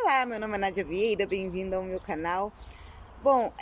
Olá, meu nome é Nádia Vieira, bem-vinda ao meu canal. Bom,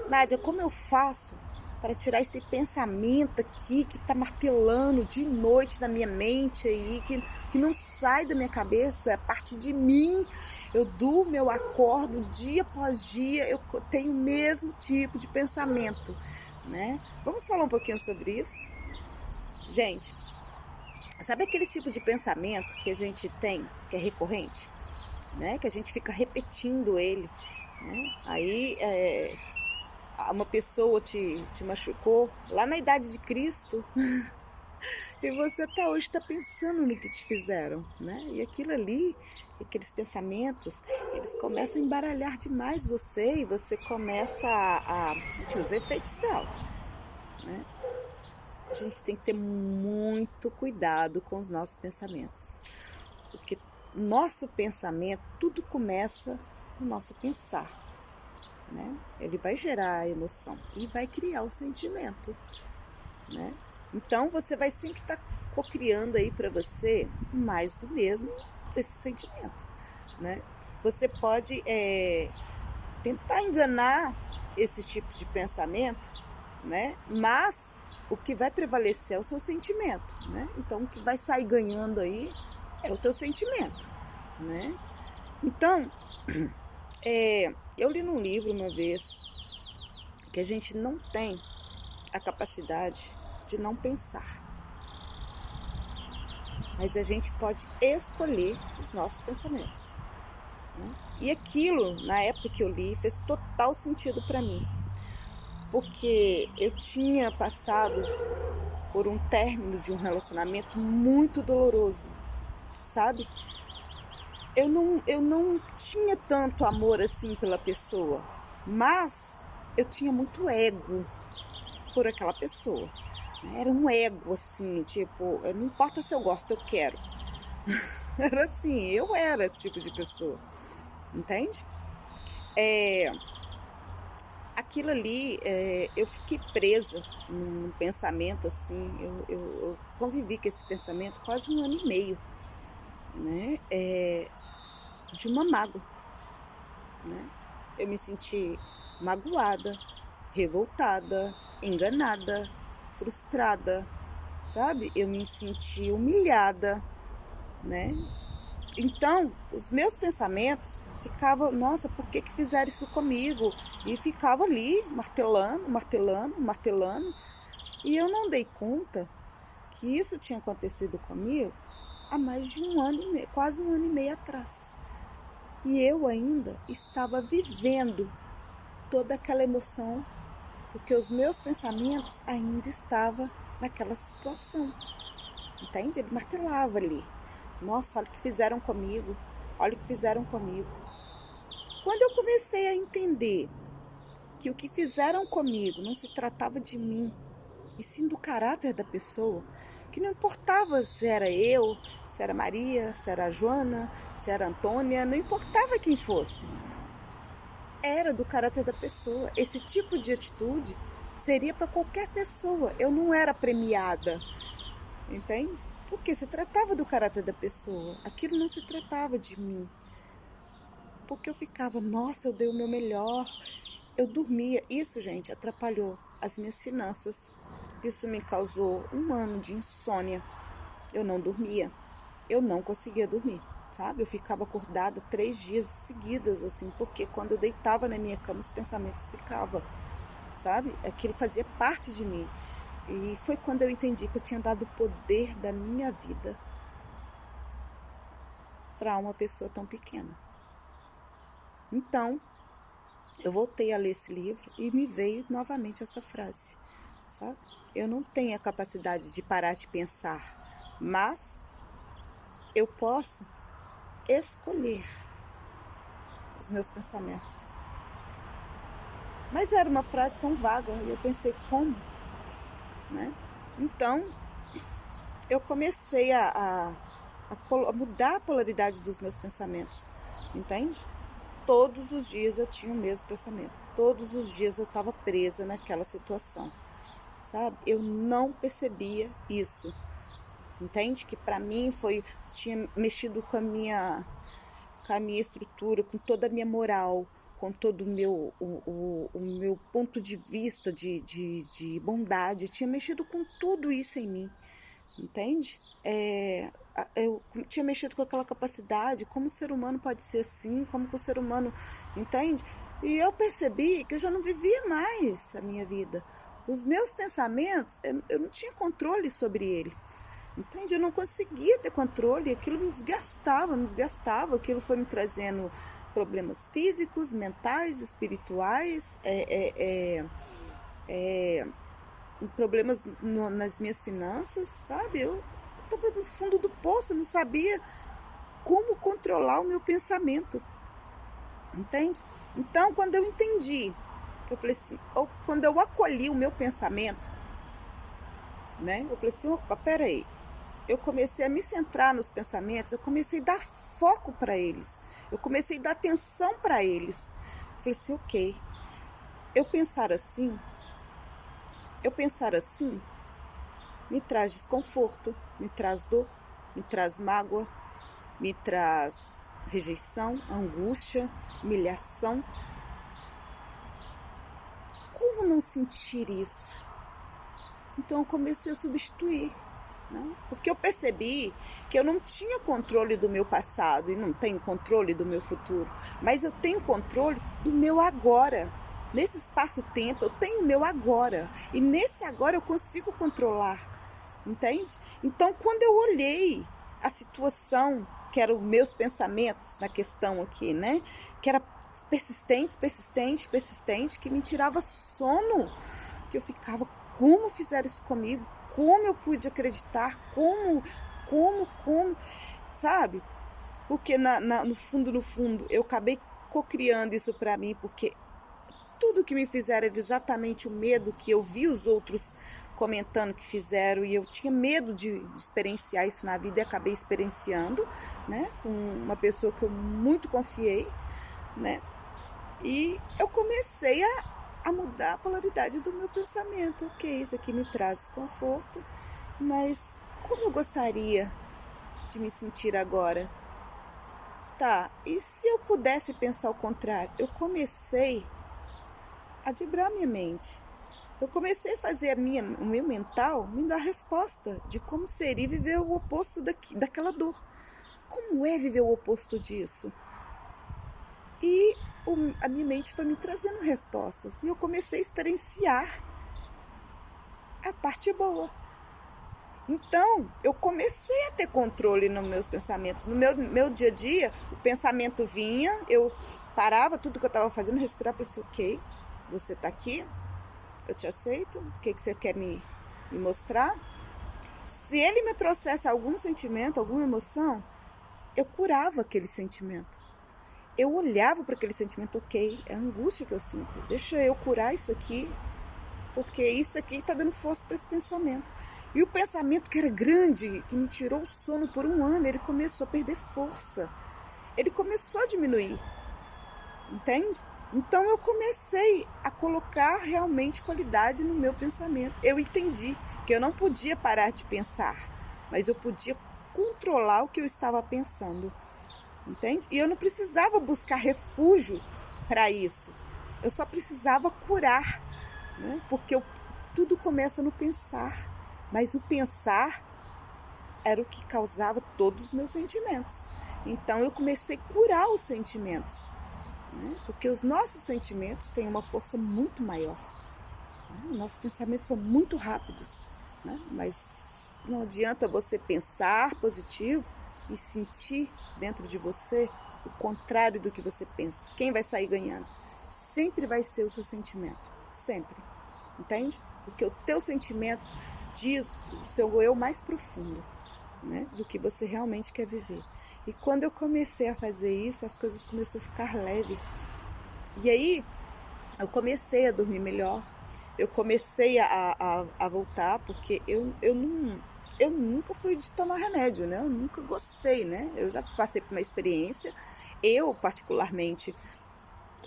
Nádia, como eu faço para tirar esse pensamento aqui que tá martelando de noite na minha mente aí, que não sai da minha cabeça, a parte de mim? Eu durmo, eu acordo dia após dia, eu tenho o mesmo tipo de pensamento, né? Vamos falar um pouquinho sobre isso? Gente, sabe aquele tipo de pensamento que a gente tem, que é recorrente? Né? Que a gente fica repetindo ele, né? Aí uma pessoa te machucou lá na idade de Cristo e você até hoje está pensando no que te fizeram, né? E aquilo ali, aqueles pensamentos, eles começam a embaralhar demais você e você começa a sentir os efeitos dela, né? A gente tem que ter muito cuidado com os nossos pensamentos, porque nosso pensamento, tudo começa no nosso pensar, né? Ele vai gerar a emoção e vai criar o sentimento, né? Então você vai sempre estar cocriando aí para você mais do mesmo desse sentimento, né? Você pode tentar enganar esse tipo de pensamento, né? Mas o que vai prevalecer é o seu sentimento, né? Então o que vai sair ganhando aí é o teu sentimento, né? Então, eu li num livro uma vez que a gente não tem a capacidade de não pensar, mas a gente pode escolher os nossos pensamentos, né? E aquilo, na época que eu li, fez total sentido para mim, porque eu tinha passado por um término de um relacionamento muito doloroso, sabe? Eu não tinha tanto amor assim pela pessoa, mas eu tinha muito ego por aquela pessoa. Era um ego assim, tipo, não importa se eu gosto, eu quero. Era assim, eu era esse tipo de pessoa, entende? Aquilo ali, eu fiquei presa num pensamento assim, eu convivi com esse pensamento quase 1 ano e meio, né? De uma mágoa, né? Eu me senti magoada, revoltada, enganada, frustrada, sabe? Eu me senti humilhada, né? Então, os meus pensamentos ficavam, nossa, por que fizeram isso comigo? E ficava ali, martelando, martelando, martelando. E eu não dei conta que isso tinha acontecido comigo há mais de 1 ano e meio, quase 1 ano e meio atrás. E eu ainda estava vivendo toda aquela emoção, porque os meus pensamentos ainda estavam naquela situação, entende? Ele martelava ali. Nossa, olha o que fizeram comigo, olha o que fizeram comigo. Quando eu comecei a entender que o que fizeram comigo não se tratava de mim, e sim do caráter da pessoa, que não importava se era eu, se era Maria, se era a Joana, se era a Antônia, não importava quem fosse. Era do caráter da pessoa. Esse tipo de atitude seria para qualquer pessoa. Eu não era premiada, entende? Porque se tratava do caráter da pessoa. Aquilo não se tratava de mim. Porque eu ficava, nossa, eu dei o meu melhor. Eu dormia. Isso, gente, atrapalhou as minhas finanças. Isso me causou 1 ano de insônia. Eu não dormia. Eu não conseguia dormir, sabe? Eu ficava acordada 3 dias seguidas, assim, porque quando eu deitava na minha cama, os pensamentos ficavam, sabe? Aquilo fazia parte de mim. E foi quando eu entendi que eu tinha dado o poder da minha vida para uma pessoa tão pequena. Então, eu voltei a ler esse livro e me veio novamente essa frase, sabe? Eu não tenho a capacidade de parar de pensar, mas eu posso escolher os meus pensamentos. Mas era uma frase tão vaga e eu pensei, como? Né? Então, eu comecei a mudar a polaridade dos meus pensamentos, entende? Todos os dias eu tinha o mesmo pensamento. Todos os dias eu estava presa naquela situação, sabe? Eu não percebia isso, entende? Que para mim tinha mexido com a minha com a minha estrutura, com toda a minha moral, com todo o meu ponto de vista de bondade. Tinha mexido com tudo isso em mim, entende? Eu tinha mexido com aquela capacidade, como o ser humano pode ser assim, como que o ser humano, entende? E eu percebi que eu já não vivia mais a minha vida. Os meus pensamentos, eu não tinha controle sobre ele, entende? Eu não conseguia ter controle, aquilo me desgastava, aquilo foi me trazendo problemas físicos, mentais, espirituais, problemas nas minhas finanças, sabe? Eu estava no fundo do poço, eu não sabia como controlar o meu pensamento, entende? Então, quando eu entendi, eu falei assim, quando eu acolhi o meu pensamento, né? Eu falei assim, opa, peraí. Eu comecei a me centrar nos pensamentos, eu comecei a dar foco para eles, eu comecei a dar atenção para eles. Eu falei assim, ok, eu pensar assim me traz desconforto, me traz dor, me traz mágoa, me traz rejeição, angústia, humilhação. Como não sentir isso? Então eu comecei a substituir, né? Porque eu percebi que eu não tinha controle do meu passado e não tenho controle do meu futuro, mas eu tenho controle do meu agora. Nesse espaço-tempo eu tenho o meu agora, e nesse agora eu consigo controlar, entende? Então, quando eu olhei a situação, que eram os meus pensamentos na questão aqui, né? Que era persistente, que me tirava sono, que eu ficava, como fizeram isso comigo? Como eu pude acreditar? Como, sabe? Porque no fundo, eu acabei cocriando isso para mim, porque tudo que me fizeram era exatamente o medo que eu vi os outros comentando que fizeram, e eu tinha medo de experienciar isso na vida, e acabei experienciando, né? Com uma pessoa que eu muito confiei, né? E eu comecei a mudar a polaridade do meu pensamento. Ok, isso aqui me traz desconforto, mas como eu gostaria de me sentir agora? Tá, e se eu pudesse pensar o contrário? Eu comecei a vibrar minha mente. Eu comecei a fazer o meu mental me dar resposta de como seria viver o oposto daquela dor. Como é viver o oposto disso? E a minha mente foi me trazendo respostas. E eu comecei a experienciar a parte boa. Então, eu comecei a ter controle nos meus pensamentos. No meu dia a dia, o pensamento vinha, eu parava tudo que eu estava fazendo, respirava e falei assim, ok, você está aqui, eu te aceito, o que você quer me mostrar? Se ele me trouxesse algum sentimento, alguma emoção, eu curava aquele sentimento. Eu olhava para aquele sentimento, ok, é a angústia que eu sinto, deixa eu curar isso aqui, porque isso aqui está dando força para esse pensamento. E o pensamento que era grande, que me tirou o sono por um ano, ele começou a perder força, ele começou a diminuir, entende? Então eu comecei a colocar realmente qualidade no meu pensamento. Eu entendi que eu não podia parar de pensar, mas eu podia controlar o que eu estava pensando, entende? E eu não precisava buscar refúgio para isso, eu só precisava curar, né? Porque tudo começa no pensar, mas o pensar era o que causava todos os meus sentimentos. Então eu comecei a curar os sentimentos, né? Porque os nossos sentimentos têm uma força muito maior, né? Nossos pensamentos são muito rápidos, né? Mas não adianta você pensar positivo e sentir dentro de você o contrário do que você pensa. Quem vai sair ganhando? Sempre vai ser o seu sentimento, sempre, entende? Porque o teu sentimento diz o seu eu mais profundo, né? Do que você realmente quer viver. E quando eu comecei a fazer isso, as coisas começaram a ficar leve. E aí eu comecei a dormir melhor, eu comecei a voltar, porque eu nunca fui de tomar remédio, né? Eu nunca gostei, né? Eu já passei por uma experiência, eu particularmente,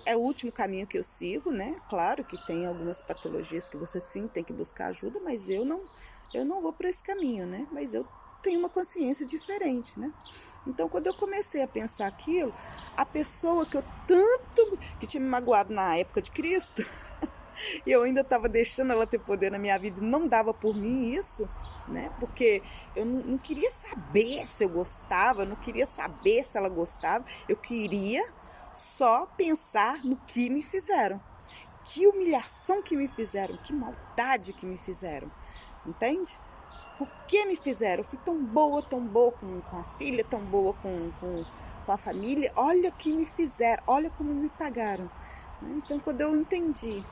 é o último caminho que eu sigo, né? Claro que tem algumas patologias que você sim tem que buscar ajuda, mas eu não vou por esse caminho, né? Mas eu tem uma consciência diferente, né? Então, quando eu comecei a pensar aquilo, a pessoa que eu tanto, que tinha me magoado na época de Cristo, e eu ainda estava deixando ela ter poder na minha vida, e não dava por mim isso, né? Porque eu não queria saber se eu gostava, eu não queria saber se ela gostava, eu queria só pensar no que me fizeram. Que humilhação que me fizeram, que maldade que me fizeram, entende? Por que me fizeram? Eu fui tão boa com a filha, tão boa com a família, olha o que me fizeram, olha como me pagaram. Então, quando eu entendi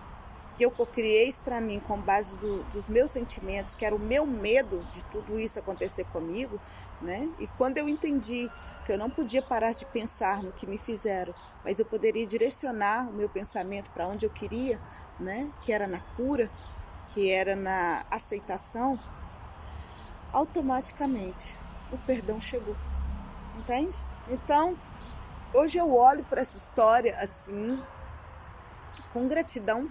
que eu cocriei isso para mim com base dos meus sentimentos, que era o meu medo de tudo isso acontecer comigo, né? E quando eu entendi que eu não podia parar de pensar no que me fizeram, mas eu poderia direcionar o meu pensamento para onde eu queria, né? Que era na cura, que era na aceitação, automaticamente o perdão chegou, entende? Então, hoje eu olho para essa história assim, com gratidão,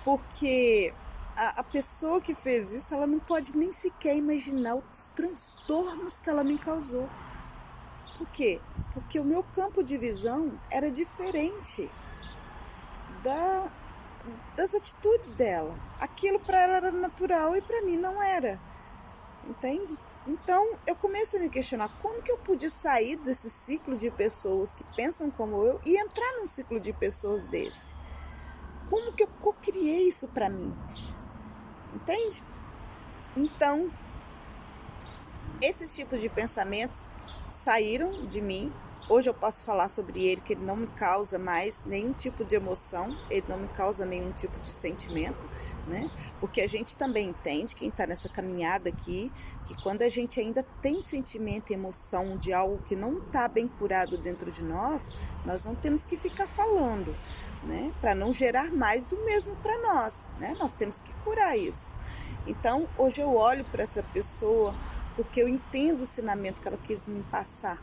porque a pessoa que fez isso, ela não pode nem sequer imaginar os transtornos que ela me causou. Por quê? Porque o meu campo de visão era diferente das atitudes dela. Aquilo para ela era natural e para mim não era. Entende? Então eu comecei a me questionar como que eu pude sair desse ciclo de pessoas que pensam como eu e entrar num ciclo de pessoas desse. Como que eu cocriei isso para mim? Entende? Então, esses tipos de pensamentos saíram de mim. Hoje eu posso falar sobre ele, que ele não me causa mais nenhum tipo de emoção, ele não me causa nenhum tipo de sentimento, né? Porque a gente também entende, quem está nessa caminhada aqui, que quando a gente ainda tem sentimento e emoção de algo que não está bem curado dentro de nós não temos que ficar falando, né? Para não gerar mais do mesmo para nós, né? Nós temos que curar isso. Então, hoje eu olho para essa pessoa porque eu entendo o ensinamento que ela quis me passar,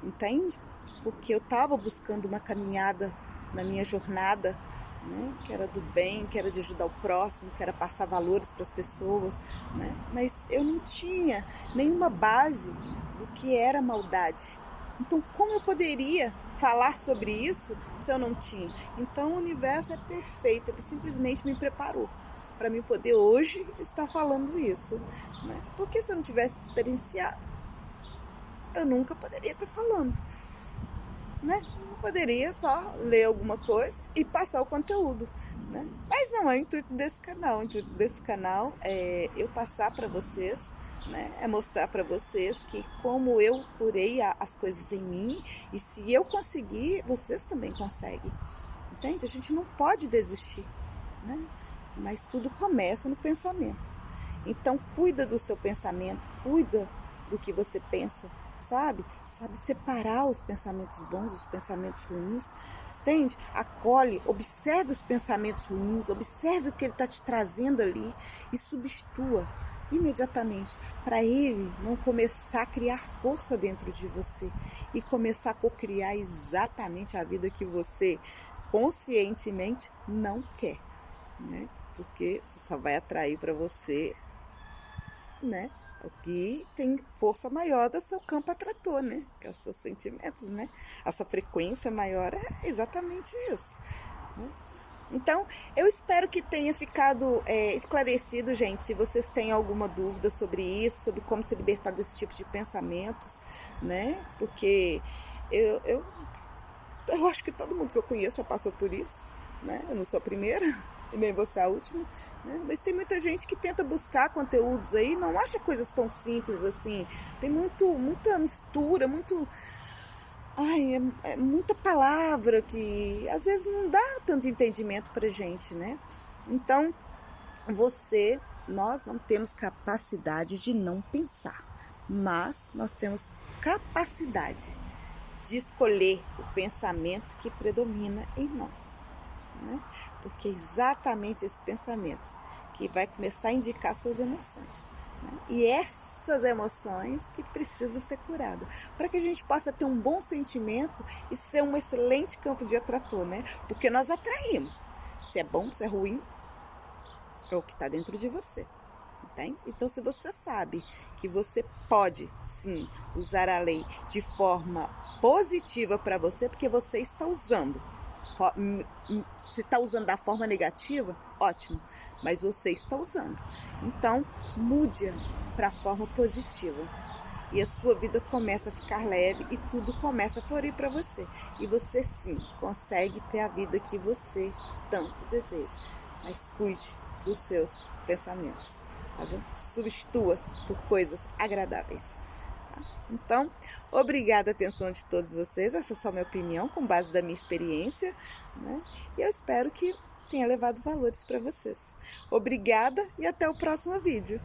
entende? Porque eu estava buscando uma caminhada na minha jornada, né? Que era do bem, que era de ajudar o próximo, que era passar valores para as pessoas, né? Mas eu não tinha nenhuma base do que era maldade. Então, como eu poderia falar sobre isso se eu não tinha? Então, o universo é perfeito, ele simplesmente me preparou para mim poder hoje estar falando isso, né? Porque se eu não tivesse experienciado, eu nunca poderia estar falando, né? Eu poderia só ler alguma coisa e passar o conteúdo, né? Mas não é o intuito desse canal. O intuito desse canal é eu passar para vocês, né? É mostrar para vocês que como eu curei as coisas em mim, e se eu conseguir, vocês também conseguem, entende? A gente não pode desistir, né? Mas tudo começa no pensamento. Então, cuida do seu pensamento, cuida do que você pensa, sabe? Sabe separar os pensamentos bons dos pensamentos ruins, entende? Acolhe, observe os pensamentos ruins, observe o que ele está te trazendo ali e substitua imediatamente para ele não começar a criar força dentro de você e começar a cocriar exatamente a vida que você conscientemente não quer, né? Porque você só vai atrair para você, né, o que tem força maior do seu campo atrator, né? Que é os seus sentimentos, né? A sua frequência maior é exatamente isso, né? Então, eu espero que tenha ficado esclarecido, gente. Se vocês têm alguma dúvida sobre isso, sobre como se libertar desse tipo de pensamentos, né? Porque eu acho que todo mundo que eu conheço já passou por isso, né? Eu não sou a primeira e nem você a última, né? Mas tem muita gente que tenta buscar conteúdos aí, não acha coisas tão simples assim. Tem muita mistura, muita palavra que às vezes não dá tanto entendimento pra gente, né? Então, nós não temos capacidade de não pensar, mas nós temos capacidade de escolher o pensamento que predomina em nós, né? Porque é exatamente esse pensamento que vai começar a indicar suas emoções, né? E essas emoções que precisam ser curadas, para que a gente possa ter um bom sentimento e ser um excelente campo de atrator, né? Porque nós atraímos, se é bom, se é ruim, é o que está dentro de você, Tá? Então, se você sabe que você pode, sim, usar a lei de forma positiva para você, porque você está usando. Se está usando da forma negativa, ótimo, mas você está usando. Então, mude para a forma positiva. E a sua vida começa a ficar leve e tudo começa a florir para você. E você, sim, consegue ter a vida que você tanto deseja. Mas cuide dos seus pensamentos, tá bom? Substitua-se por coisas agradáveis. Tá? Então, obrigada a atenção de todos vocês. Essa é só a minha opinião, com base da minha experiência, né? E eu espero que tenha levado valores para vocês. Obrigada e até o próximo vídeo.